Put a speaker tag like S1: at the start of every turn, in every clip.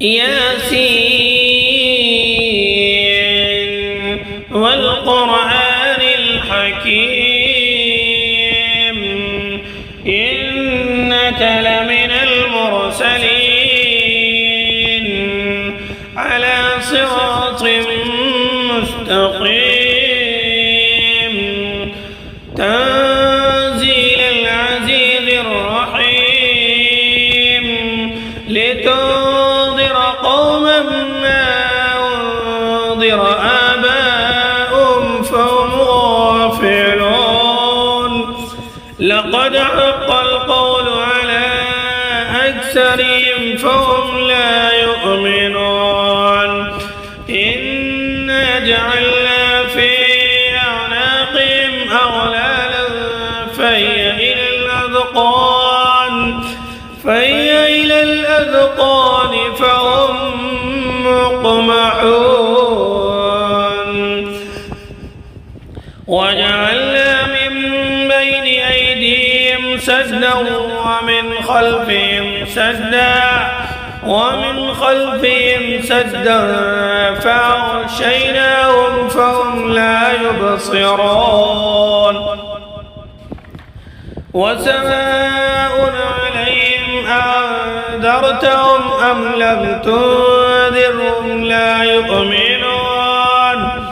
S1: ياسين والقرآن الحكيم إنك لمن المرسلين على صراط مستقيم تنزيل العزيز الرحيم لتنذر قوما ما أنذر آباؤهم فهم غافلون لقد حق القول على أكثرهم فهم لا يؤمنون إنا جعلنا في أعناقهم أغلالا فهي إلى الأذقان فهم مقمحون وجعلنا من بين أيديهم سدا ومن خلفهم سدا فأغشيناهم فهم لا يبصرون وسواء عليهم أنذرتهم أم لم تنذرهم لا يؤمنون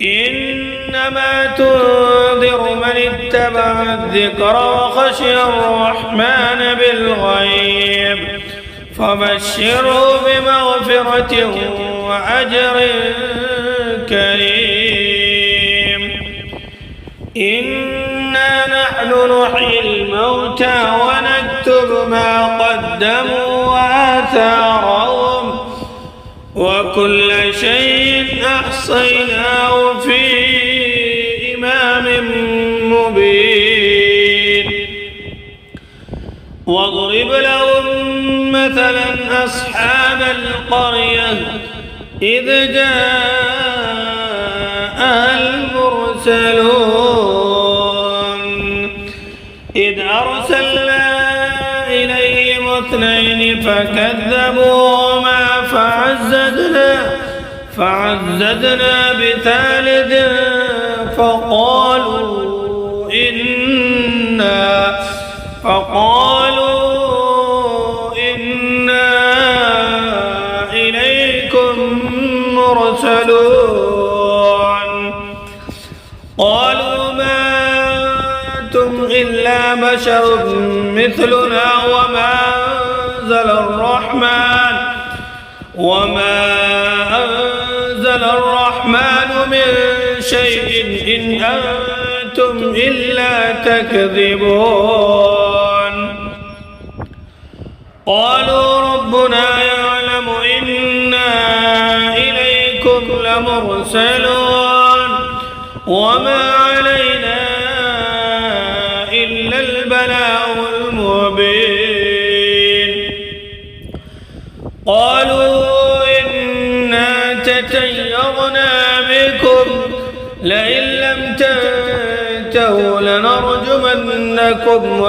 S1: إنما تنذر من اتبع الذكر وخشي الرحمن بالغيب فبشره بمغفرة وأجر كريم إنا نحن نحيي الموتى ونكتب ما قدموا وآثارهم وكل شيء أحصيناه في إمام مبين واضرب لهم مثلا أصحاب القرية إذ جاءها المرسلون إذ أرسلنا إليهم 2 فكذبوهما فعززنا ب3 فقالوا إنا إليكم مرسلون قالوا ما أنتم إلا بشر مثلنا وما أنزل الرحمن من شيء إن أنتم إلا تكذبون قالوا ربنا يعلم إنا إليكم لمرسلون وما علينا إلا البلاغ المبين قالوا إنا تطيرنا بكم لئن لم تنتهوا لنرجمنكم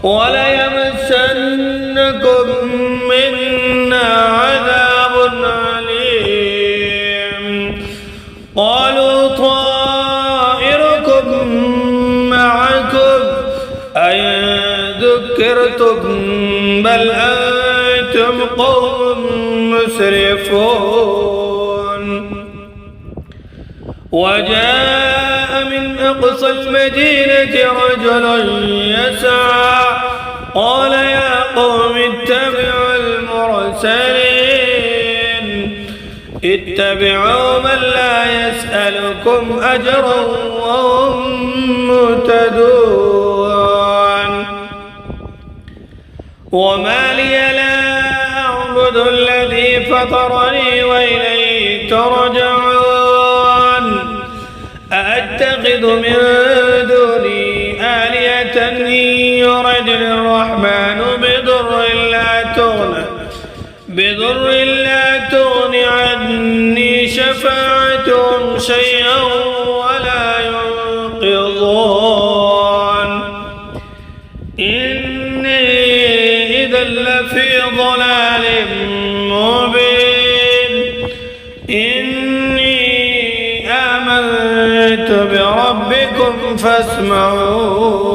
S1: وليمسنكم منا عذاب أليم قالوا طائركم معكم أئن ذكرتم بل أنتم قوم مسرفون وجاء من أقصى المدينة رجل يسعى قال يا قوم اتبعوا المرسلين اتبعوا من لا يسألكم أجرا وهم مهتدون وما لي لا أعبد الذي فطرني وإليه ترجعون أأتخذ من دوني آلهة إن يردني الرحمن بضر لا تغن عني شفاعتهم شيئا ولا ينقذون إني إذا لفي ضلال مبين إني آمنت بربكم فاسمعون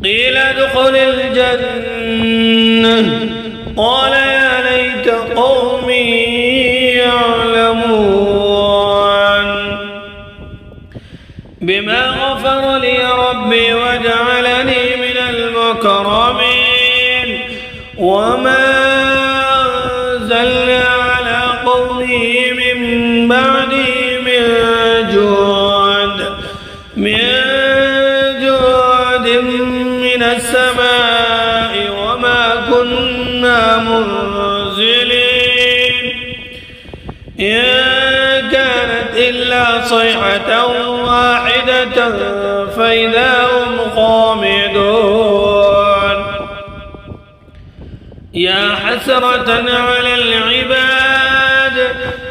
S1: قيل ادخل الجنة قال يا ليت قومي يعلمون بما غفر لي ربي وجعلني من المكرمين وما أنزلنا على قومه من بعده من السماء وما كنا منزلين إن كانت إلا صيحة واحدة فإذا هم خامدون يا حسرة على العباد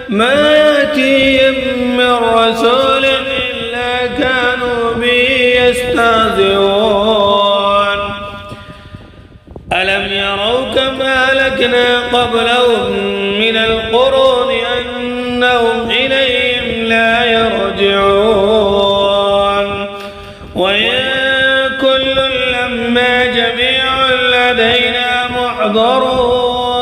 S1: ما يأتيهم من رسول إلا كانوا به يستهزئون ألم يروا كم أهلكنا قبلهم من القرون أنهم إليهم لا يرجعون وإن كل لما جميع لدينا محضرون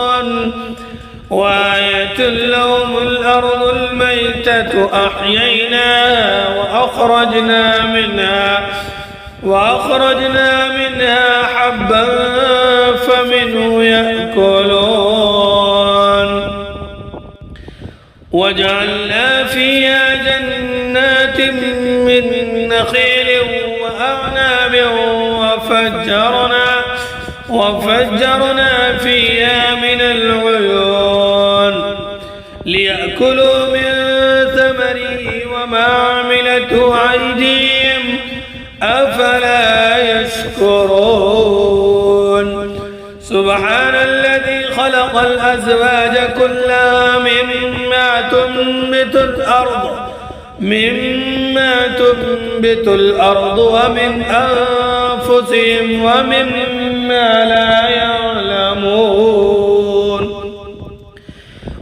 S1: وآية لهم الأرض الميتة أحييناها وأخرجنا منها حبا فمنه يأكلون وجعلنا فيها جنات من نخيل وأعناب وفجرنا فيها من العيون ليأكلوا من ثمره وما عملته أيديهم أفلا يشكرون سبحان الذي خلق الأزواج كلها مما تنبت الأرض ومن أنفسهم ومما لا يعلمون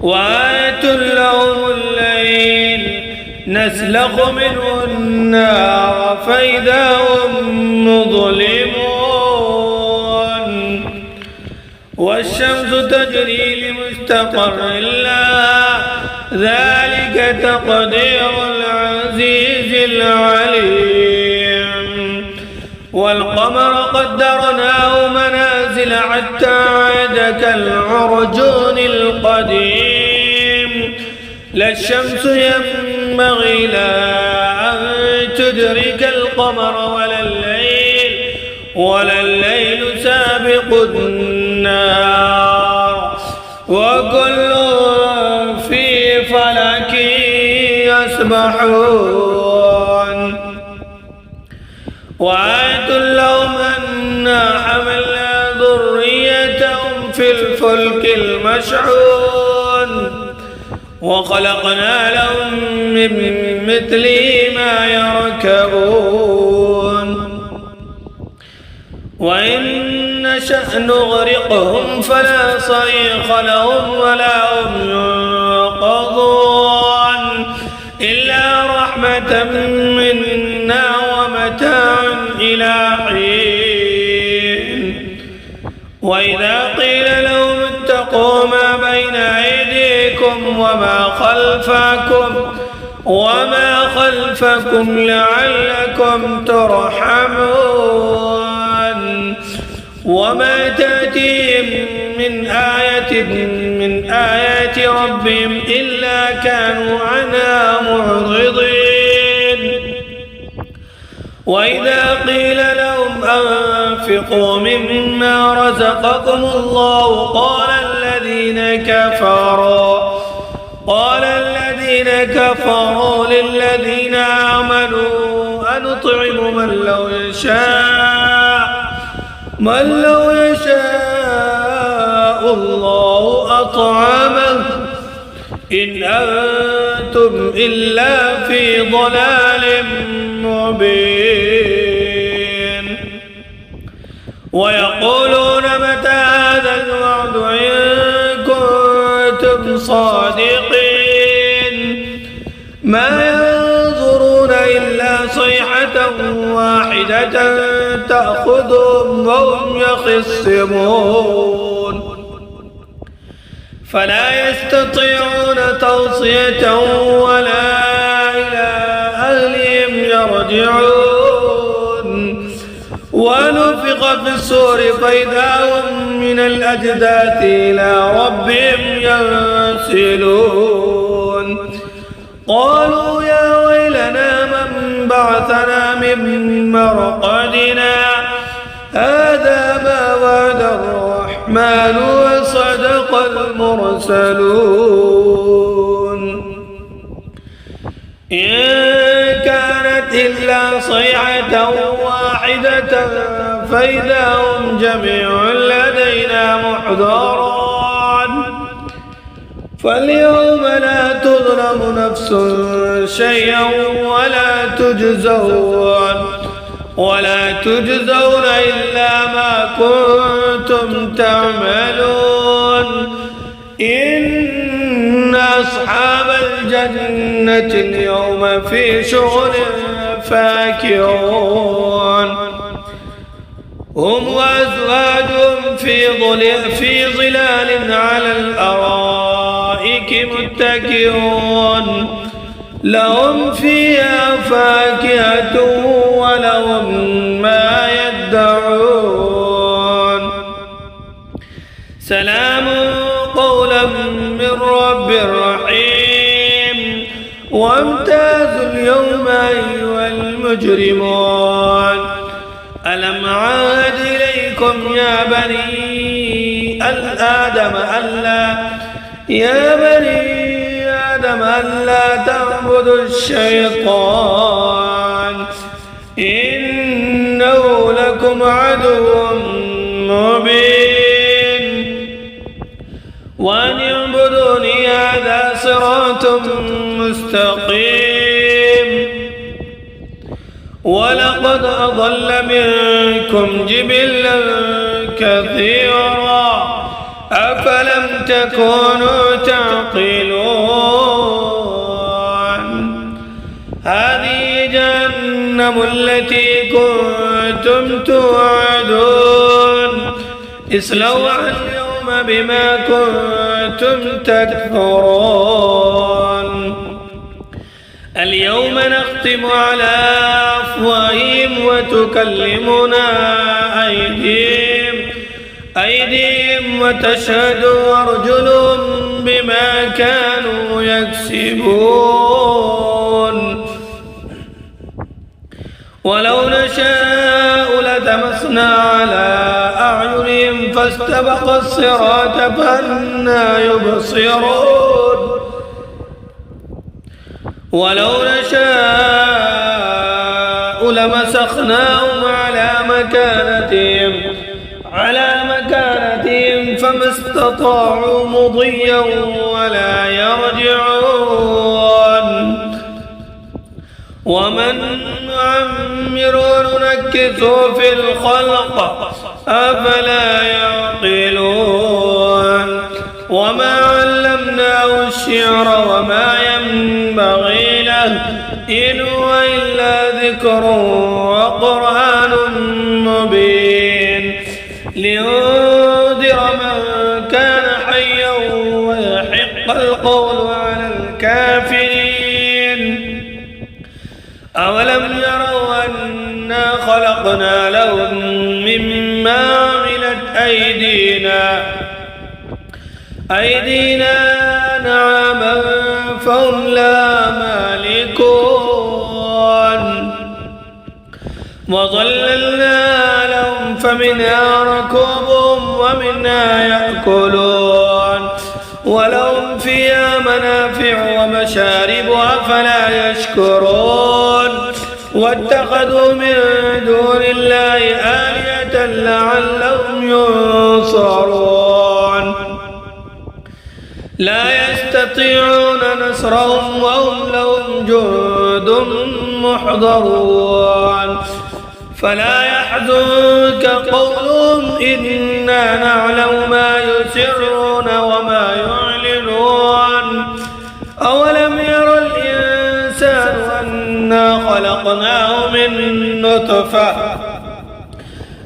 S1: وآية لهم الليل نسلخ منه النار فإذا هم مظلمون والشمس تجري لمستقر لها ذلك تقدير العزيز العليم والقمر قدرناه منازل حتى عاد كالعرجون القديم لا الشمس ينبغي لها أن تدرك القمر ولا الليل سابق النهار وكل في فلك يسبحون وآية لهم أنا حملنا ذريتهم في الفلك المشحون وخلقنا لهم من مثله ما يركبون وإن نشأ نغرقهم فلا صريخ لهم ولا هم ينقذون إلا رحمة منا ومتاع إلى حين وإذا قيل لهم اتقوا ما بين أيديكم وما خلفكم لعلكم ترحمون وما تأتيهم من آيات ربهم إلا كانوا عنها معرضين وإذا قيل لهم أنفقوا مما رزقكم الله قال الذين كفروا للذين آمنوا أنطعم من لو يشاء الله أطعمه إن أنتم إلا في ضلال مبين ويقولون متى هذا الوعد إن كنتم صادقين ما ينظرون إلا صيحة واحدة تأخذهم وهم يخصمون فلا يستطيعون توصية ولا إلى أهلهم يرجعون ونفخ في الصور فإذا هم من الأجداث إلى ربهم ينسلون قالوا يا ويلنا من بعثنا من مرقدنا هذا ما وعد الرحمن وصدق المرسلون إن كانت إلا صيحة واحدة فإذا هم جميع لدينا محضرون فاليوم لا تظلم نفس شيئا ولا تجزون إلا ما كنتم تعملون إن أصحاب الجنة اليوم في شغل فاكهون هم وأزواجهم في ظلال على الأرائك متكئون لهم فيها فاكهة ولهم ما يدعون سلام قولا من رب رحيم وامتازوا اليوم أيها المجرمون ألم عاهد إليكم يا بني آدم ألا تعبدوا الشيطان إنه لكم عدو مبين وأن اعبدوني هذا صراط مستقيم ولقد أضل منكم جبلا كثيرا أفلم تكونوا تعقلون هذه جهنم التي كنتم توعدون اصلوها اليوم بما كنتم تكفرون اليوم نختم على أفواههم وتكلمنا أيديهم وتشهد أرجلهم بما كانوا يكسبون ولو نشاء لتمسنا على أعينهم فاستبقوا الصراط فأنى يبصرون ولو نشاء لمسخناهم على مكانتهم فما استطاعوا مضيا ولا يرجعون ومن نعمر ننكثه في الخلق أفلا يعقلون وما علمناه الشعر وما ينبغي له إن هو إلا ذكر وقرآن مبين لينذر من كان حيا ويحق القول على الكافرين أولم يروا أنا خلقنا لهم مما عملت أيدينا نعما فهم لا مالكون وظللنا لهم فمنها ركوبهم ومنها يأكلون ولهم فيها منافع ومشارب أفلا يشكرون واتخذوا من دون الله آلهة لعلهم ينصرون لا يستطيعون نصرهم وهم لهم جند محضرون فلا يحزنك قولهم إنا نعلم ما يسرون وما يعلنون أولم ير الإنسان أنا خلقناه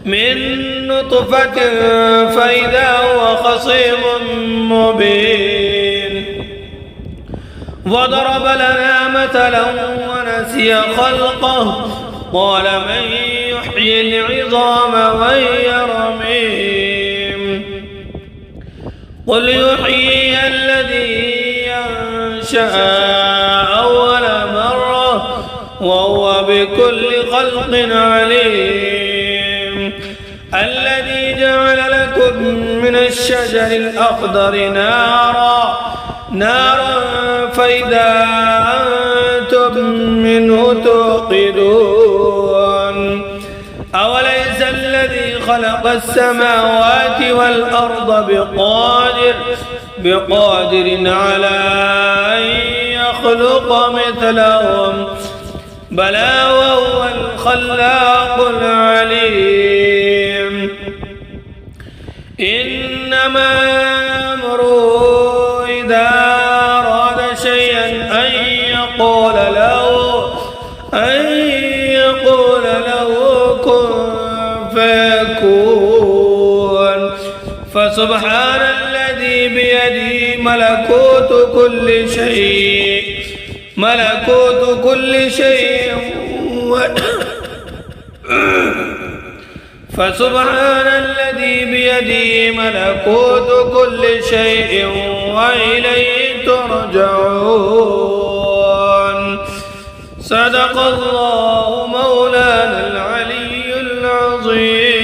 S1: من نطفة فإذا هو خصيم مبين وضرب لنا مثلا ونسي خلقه قال من يحيي العظام وهي رميم قل يحييها الذي أنشأها أول مرة وهو بكل خلق عليم الذي جعل لكم من الشجر الأخضر نارا فإذا أنتم منه توقدون أوليس الذي خلق السماوات والأرض بقادر على أن يخلق مثلهم بلى وهو الخلاق العليم إنما أمره إذا أراد شيئا أن يقول له كن فيكون فسبحان الذي بيده ملكوت كل شيء فسبحان الذي بيده ملكوت كل شيء وإليه ترجعون صدق الله مولانا العلي العظيم.